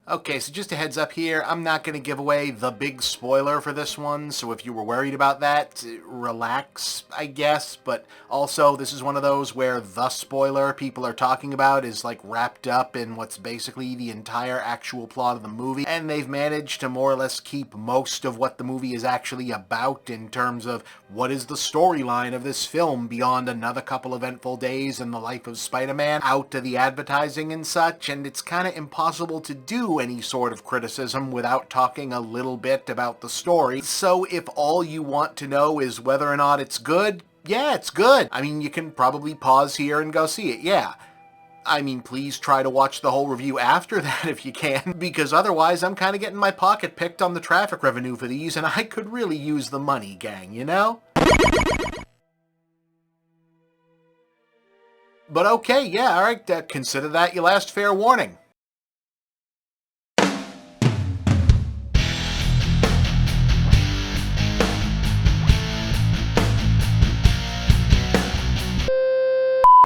Okay, so just a heads up here, I'm not going to give away the big spoiler for this one, so if you were worried about that, relax, I guess, but also this is one of those where the spoiler people are talking about is like wrapped up in what's basically the entire actual plot of the movie, and they've managed to more or less keep most of what the movie is actually about in terms of what is the storyline of this film beyond another couple eventful days in the life of Spider-Man out to the advertising and such, and it's kind of impossible to do any sort of criticism without talking a little bit about the story. So if all you want to know is whether or not it's good, yeah, it's good. I mean, you can probably pause here and go see it, yeah. I mean, please try to watch the whole review after that if you can, because otherwise I'm kind of getting my pocket picked on the traffic revenue for these, and I could really use the money, gang, you know? But okay, yeah, alright, consider that your last fair warning.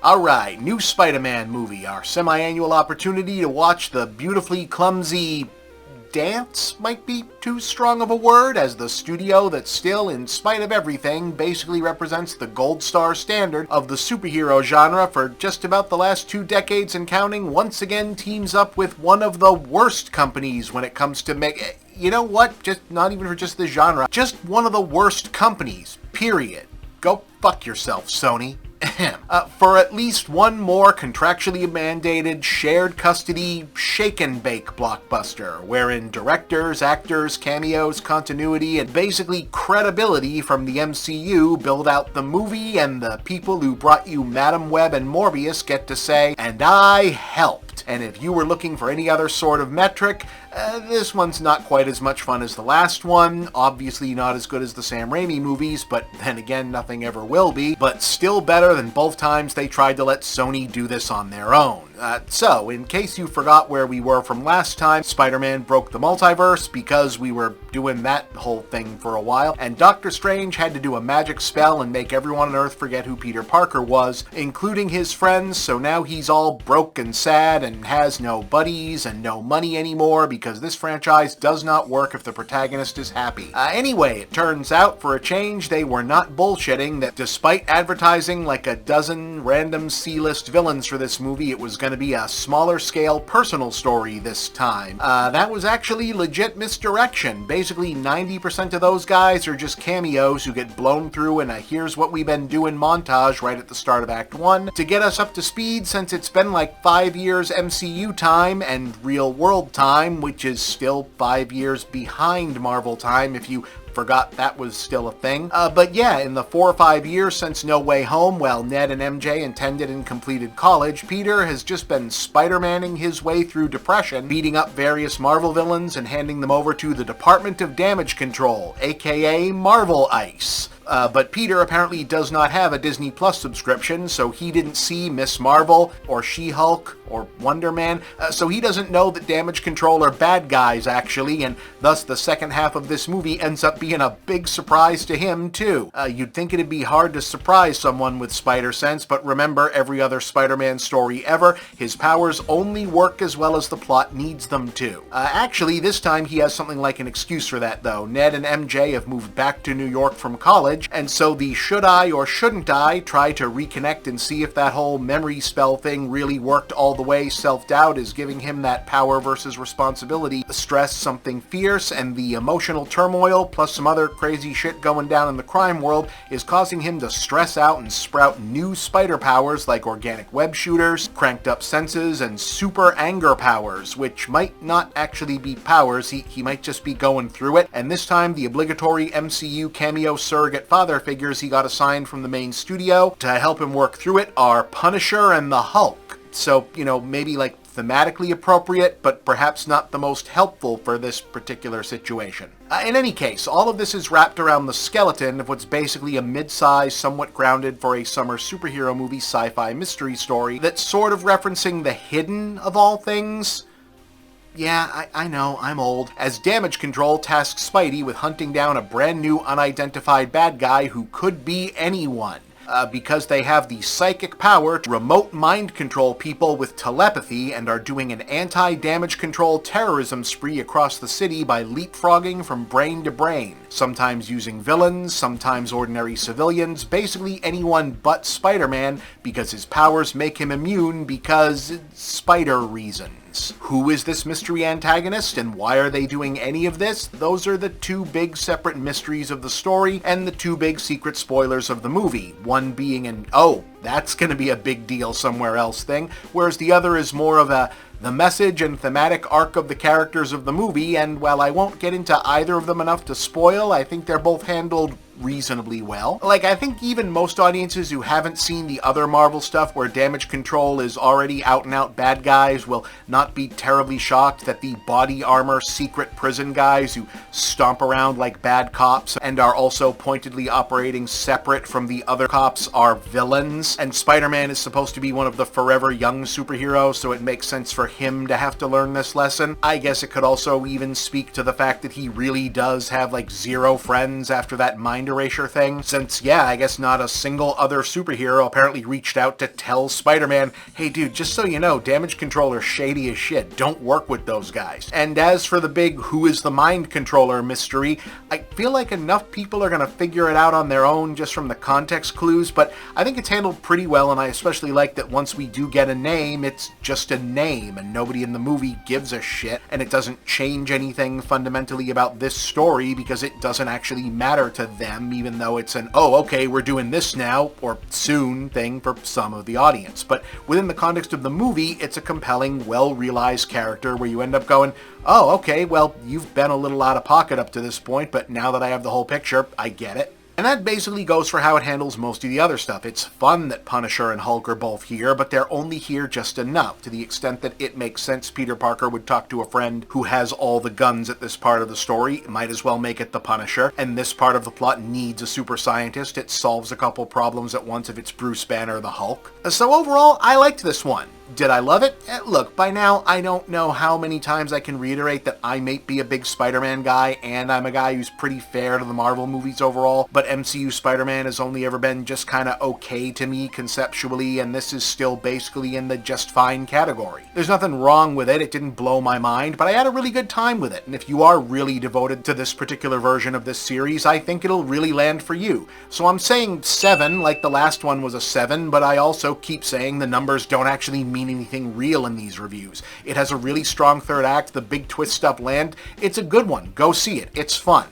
Alright, new Spider-Man movie, our semi-annual opportunity to watch the beautifully clumsy dance might be too strong of a word, as the studio that still, in spite of everything, basically represents the gold star standard of the superhero genre for just about the last 2 decades and counting, once again teams up with one of the worst companies when it comes to make... You know what? Just not even for just the genre. Just one of the worst companies. Period. Go fuck yourself, Sony. For at least one more contractually mandated, shared custody, shake and bake blockbuster, wherein directors, actors, cameos, continuity, and basically credibility from the MCU build out the movie, and the people who brought you Madam Web and Morbius get to say, "And I helped." And if you were looking for any other sort of metric, this one's not quite as much fun as the last one, obviously not as good as the Sam Raimi movies, but then again, nothing ever will be, but still better than both times they tried to let Sony do this on their own. So, in case you forgot where we were from last time, Spider-Man broke the multiverse because we were doing that whole thing for a while, and Doctor Strange had to do a magic spell and make everyone on Earth forget who Peter Parker was, including his friends, so now he's all broke and sad and has no buddies and no money anymore because this franchise does not work if the protagonist is happy. Anyway, it turns out, for a change, they were not bullshitting that despite advertising like a dozen random C-list villains for this movie, it was going to be a smaller scale personal story this time. That was actually legit misdirection. Basically 90% of those guys are just cameos who get blown through in a here's what we've been doing montage right at the start of Act 1 to get us up to speed, since it's been like 5 years MCU time and real world time, which is still 5 years behind Marvel time if you forgot that was still a thing. But yeah, in the 4 or 5 years since No Way Home, while Ned and MJ attended and completed college, Peter has just been Spider-Manning his way through depression, beating up various Marvel villains and handing them over to the Department of Damage Control, aka Marvel Ice. But Peter apparently does not have a Disney Plus subscription, so he didn't see Miss Marvel, or She-Hulk, or Wonder Man, so he doesn't know that Damage Control are bad guys, actually, and thus the second half of this movie ends up being a big surprise to him, too. You'd think it'd be hard to surprise someone with Spider-Sense, but remember, every other Spider-Man story ever, his powers only work as well as the plot needs them to. Actually, this time he has something like an excuse for that, though. Ned and MJ have moved back to New York from college, and so the should I or shouldn't I try to reconnect and see if that whole memory spell thing really worked all the way. Self-doubt is giving him that power versus responsibility stress, something fierce, and the emotional turmoil plus some other crazy shit going down in the crime world is causing him to stress out and sprout new spider powers like organic web shooters, cranked up senses, and super anger powers, which might not actually be powers, he might just be going through it, and this time the obligatory MCU cameo surrogate father figures he got assigned from the main studio to help him work through it are Punisher and the Hulk. So, you know, maybe like thematically appropriate, but perhaps not the most helpful for this particular situation. In any case, all of this is wrapped around the skeleton of what's basically a mid-sized, somewhat grounded for a summer superhero movie sci-fi mystery story that's sort of referencing the hidden of all things. Yeah, I know, I'm old. As Damage Control tasks Spidey with hunting down a brand new unidentified bad guy who could be anyone. because they have the psychic power to remote mind control people with telepathy and are doing an anti-damage control terrorism spree across the city by leapfrogging from brain to brain, sometimes using villains, sometimes ordinary civilians, basically anyone but Spider-Man, because his powers make him immune because spider reasons. Who is this mystery antagonist and why are they doing any of this? Those are the two big separate mysteries of the story and the two big secret spoilers of the movie. One being an, oh, that's gonna be a big deal somewhere else thing, whereas the other is more of the message and thematic arc of the characters of the movie, and while I won't get into either of them enough to spoil, I think they're both handled reasonably well. Like, I think even most audiences who haven't seen the other Marvel stuff where damage control is already out and out bad guys will not be terribly shocked that the body armor secret prison guys who stomp around like bad cops and are also pointedly operating separate from the other cops are villains, and Spider-Man is supposed to be one of the forever young superheroes, so it makes sense for him to have to learn this lesson. I guess it could also even speak to the fact that he really does have like zero friends after that mind erasure thing, since, yeah, I guess not a single other superhero apparently reached out to tell Spider-Man, hey dude, just so you know, damage control are shady as shit, don't work with those guys. And as for the big who is the mind controller mystery, I feel like enough people are gonna figure it out on their own just from the context clues, but I think it's handled pretty well, and I especially like that once we do get a name, it's just a name, and nobody in the movie gives a shit, and it doesn't change anything fundamentally about this story because it doesn't actually matter to them, even though it's an, oh, okay, we're doing this now, or soon thing for some of the audience. But within the context of the movie, it's a compelling, well-realized character where you end up going, oh, okay, well, you've been a little out of pocket up to this point, but now that I have the whole picture, I get it. And that basically goes for how it handles most of the other stuff. It's fun that Punisher and Hulk are both here, but they're only here just enough, to the extent that it makes sense Peter Parker would talk to a friend who has all the guns at this part of the story. Might as well make it the Punisher. And this part of the plot needs a super scientist. It solves a couple problems at once if it's Bruce Banner or the Hulk. So overall, I liked this one. Did I love it? Look, by now, I don't know how many times I can reiterate that I may be a big Spider-Man guy, and I'm a guy who's pretty fair to the Marvel movies overall, but MCU Spider-Man has only ever been just kinda okay to me conceptually, and this is still basically in the just fine category. There's nothing wrong with it, it didn't blow my mind, but I had a really good time with it, and if you are really devoted to this particular version of this series, I think it'll really land for you. So I'm saying 7, like the last one was a 7, but I also keep saying the numbers don't actually mean anything real in these reviews. It has a really strong third act, the big twist stuff land. It's a good one. Go see it. It's fun.